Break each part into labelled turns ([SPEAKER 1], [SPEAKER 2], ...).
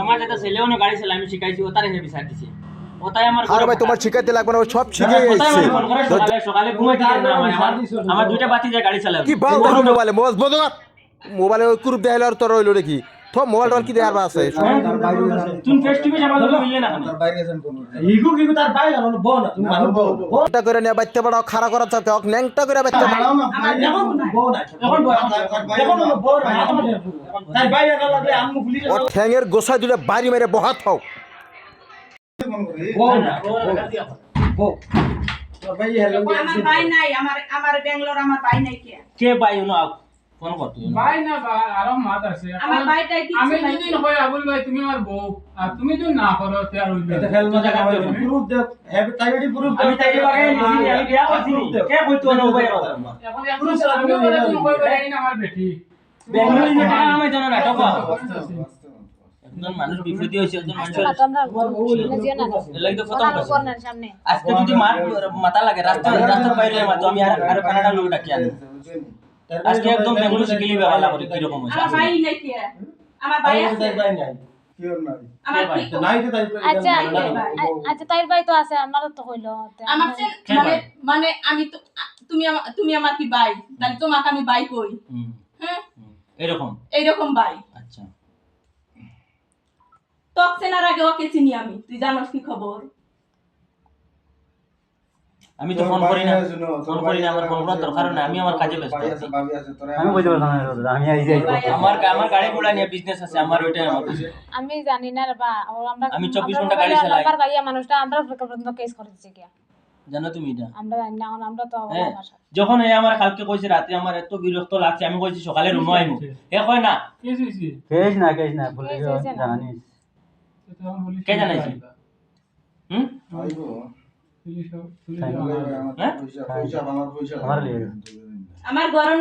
[SPEAKER 1] আমার যেটা ছেলেও না গাড়ি চালায় আমি শিখাইছি ও তারে বিচার দিছি ওটাই আমার
[SPEAKER 2] আরে ভাই তোমার শিখাইতে লাগবে না, ও সব শিখে গেছে।
[SPEAKER 1] সকালে ঘুমাইতে আমার দুইটা বাতি যায় গাড়ি চালায়
[SPEAKER 2] কি বাল ধরো মোবাইলে মোবাইলে ওই কুরুপ দেখাইলে আর তোর হইলো নাকি তো মোবাইল টোল কি দেখার আছে
[SPEAKER 1] তুমি ফেস টু ফেস আমার মিললে না
[SPEAKER 3] তার বাইরে আছেন কোন ইগু তার বাইরে আলো বল না তুমি মানুষ বল
[SPEAKER 2] এটা করে নিয়ে বাইতে বড় খাড়া করা চাকে ওক ন্যাংটা করে বাইতে
[SPEAKER 3] হারাও না এখন বল না এখন বল না তার বাইরে না লাগলে আম্মু পুলিশ
[SPEAKER 2] ও ঠ্যাঙের গোছাই দিলে বাড়ি মেরে বহাত হও
[SPEAKER 3] বল না বল তোর ভাই হেলো
[SPEAKER 4] আমার ভাই নাই আমার বেঙ্গলোর আমার ভাই নাই
[SPEAKER 1] কে ভাই উনো ফোন করতে
[SPEAKER 5] ভাই না আরো মাত আছে
[SPEAKER 4] আমার ভাইটাই কি
[SPEAKER 5] আমি যদি নয় আবুল ভাই তুমি আমার বউ আর তুমি যদি না করো তে আর হইবে
[SPEAKER 3] এটা খেল মজা কাম হবে প্রুফ দে হবে তাই বেটি প্রুফ
[SPEAKER 1] আমি তাই লাগাই নিছি আমি বিয়া করছি কে কইতো না ভাই
[SPEAKER 5] এখন পুরো সালামি বলে তুমি কই বলে না আমার বেটি
[SPEAKER 1] বেঙ্গলি যে টাকা আমি জানা না টাকা একজন মানুষ বিপদে হইছে একজন মানুষ লাগি তো খতম করছে আজকে যদি মাথা লাগে রাস্তা বাইরে মারতো আমি আর কানাডা লোক ডাকি আনি আজকে একদম বেঙ্গলি শিখলি বেলা করে কি রকম হইছে
[SPEAKER 4] আমার ভাই নাই কি আমার ভাই আছে
[SPEAKER 3] ভাই নাই কিও নাই
[SPEAKER 4] আমার
[SPEAKER 3] নাই তো তাই
[SPEAKER 6] আচ্ছা তাইর ভাই তো আছে আমার তো হইলো
[SPEAKER 4] আমার মানে আমি তো তুমি আমার কি ভাই তাহলে তোমাকে আমি ভাই কই হ্যাঁ এইরকম ভাই
[SPEAKER 1] আচ্ছা
[SPEAKER 4] তোক চেনার আগে ওকে চিনি আমি তুই জানোস কি খবর
[SPEAKER 1] আমি তো ফোন করি না আমার ফোন করার দরকার না আমি আমার কাজে ব্যস্ত আছি
[SPEAKER 3] আমি কইতে পারতাম না আমি আই যাই
[SPEAKER 1] আমার গাড়ি ঘোড়া নিয়ে বিজনেস আছে আমার ওইটাই আমার business।
[SPEAKER 6] আমি জানি না রে বা আমরা
[SPEAKER 1] আমি 24 ঘন্টা গাড়ি চালাই
[SPEAKER 6] আমার ভাইয়া মানুষটা আমরা পর্যন্ত কেস করে দিছি কি
[SPEAKER 1] জানো তুমি এটা
[SPEAKER 6] আমরা জানি না আমরা তো
[SPEAKER 1] যখন এই আমার কালকে কইছে রাতে আমার এত বিরক্ত লাগছে আমি কইছি সকালে রুমে আইমু এ কয় না
[SPEAKER 3] কেস না পুলিশ জানানি
[SPEAKER 1] কে জানাইছি
[SPEAKER 3] আইবো
[SPEAKER 4] আমার গরম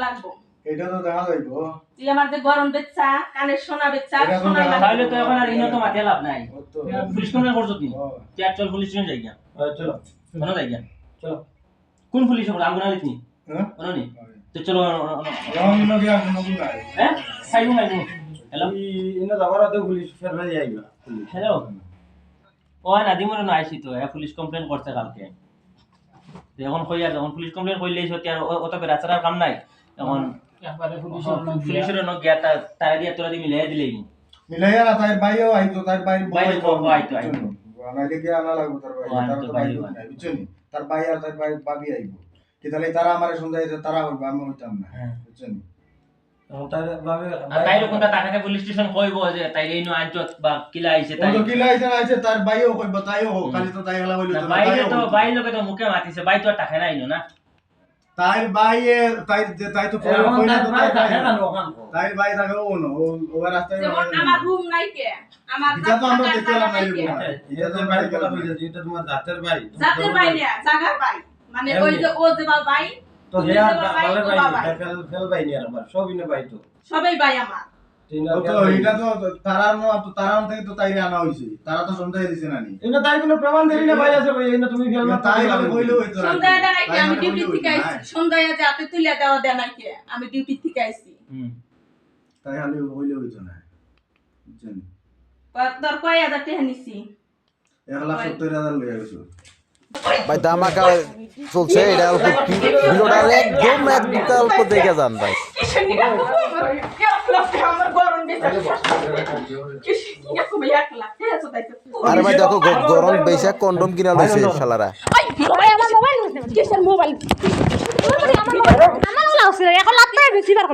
[SPEAKER 4] লাগবো
[SPEAKER 3] এটা তো দেখা যাইবো
[SPEAKER 4] তুই আমার যে গরম বেচা কানের সোনা বেচা সোনা
[SPEAKER 1] তাহলে তো এখন আর ইনো তো মাথা লাভ নাই পুলিশ কোনে করছ তুমি চার চল পুলিশ স্টেশন যাই গিয়া
[SPEAKER 3] চলো
[SPEAKER 1] কোন যাই গিয়া
[SPEAKER 3] চলো
[SPEAKER 1] কোন পুলিশ হবে আঙ্গুনা লিখনি
[SPEAKER 3] হ্যাঁ
[SPEAKER 1] কোননি তো চলো
[SPEAKER 3] রং নগিয়া নগি নাই
[SPEAKER 1] হ্যাঁ সাইমু হ্যালো
[SPEAKER 3] ইনো যাবার তো পুলিশ ফের ভাই আইবা
[SPEAKER 1] হ্যালো ও নাদিমর না আইছি তো পুলিশ কমপ্লেইন করতে কালকে এখন কই আর যখন পুলিশ কমপ্লেইন কইলেই সত্যি আর অত বেরাচার কাম নাই এখন
[SPEAKER 5] একবারে
[SPEAKER 1] পুলিশের ন গিয়া তার দিয়া তোরা দি মিলাই দিলেই
[SPEAKER 3] মিলাইয়া না তাই ভাইও আইতো তাই ভাই
[SPEAKER 1] বাইরে করবো আইতো
[SPEAKER 3] আমাদের কি আনা লাগবে তার ভাই তার তো ভাই নাই বুঝছেন তার ভাই আর তার ভাই ভাবি আইবো কি তাহলে তারা আমারে শুনজাইছে তারা বলবে আমি হইতাম না বুঝছেন তার ভাবে
[SPEAKER 1] তাই কোনটা টাকাতে পুলিশ স্টেশন কইবো যে তাই এই নো আইতো বা কিলা আইছে তাই
[SPEAKER 3] তো কিলা আইছে তার ভাইও কইবো তাইও হোক খালি তো তাই হলা হইলো তো
[SPEAKER 1] বাইরে তো বাইরে লোকে তো মুখে মাতিছে বাই তো টাকা নাই না
[SPEAKER 3] তাই ভাই তাই তো কই না তো তাই ভাই থাকে ও না ও রাস্তায়
[SPEAKER 4] আমার রুম নাই কে আমার
[SPEAKER 3] এটা তো আমরা দেখলাম না এটা তো ভাই গলা হইছে এটা তোমার জাতের ভাই
[SPEAKER 4] জাতের ভাই না জাগার ভাই মানে ওই যে ও যে ভাই
[SPEAKER 3] তো হেয়া বালের ভাই ফেল ভাই নিয়া আমার সবই না ভাই তো
[SPEAKER 4] সবাই ভাই আমার
[SPEAKER 3] তো এটা তো তারার থেকে তো তাইরে আনা হইছে তারা তো সন্দেহ দিছে না নি এটা তাই কোনো প্রমাণ দেই না ভাই আছে ভাই এটা তুমি ফেল না তাই আমি কইলো হইতো না
[SPEAKER 4] সন্দেহ দেয় নাকি আমি ডিউটি থেকে আইছি সন্দেহ যে হাতে তুলে দেওয়া দেয় নাকি আমি ডিউটি থেকে আইছি
[SPEAKER 3] তাই হালে হইলো হইতো না বুঝছেন
[SPEAKER 4] তোর কয় হাজার টাকা নিছি
[SPEAKER 3] 1,70,000 লইয়া গেছো
[SPEAKER 2] ভাই দামাকা চলছে এটা অল্প ভিডিওটা একদম অল্প দেখে যান ভাই
[SPEAKER 4] আমার গরম বেচা
[SPEAKER 2] আরে ভাই দেখো গরম বেশা কন্ডম কিনা লইছে শালারা
[SPEAKER 6] আমার মোবাইল কিসের মোবাইল আমার মোবাইল আমার লাগছে এখন লাগতে বেশি বার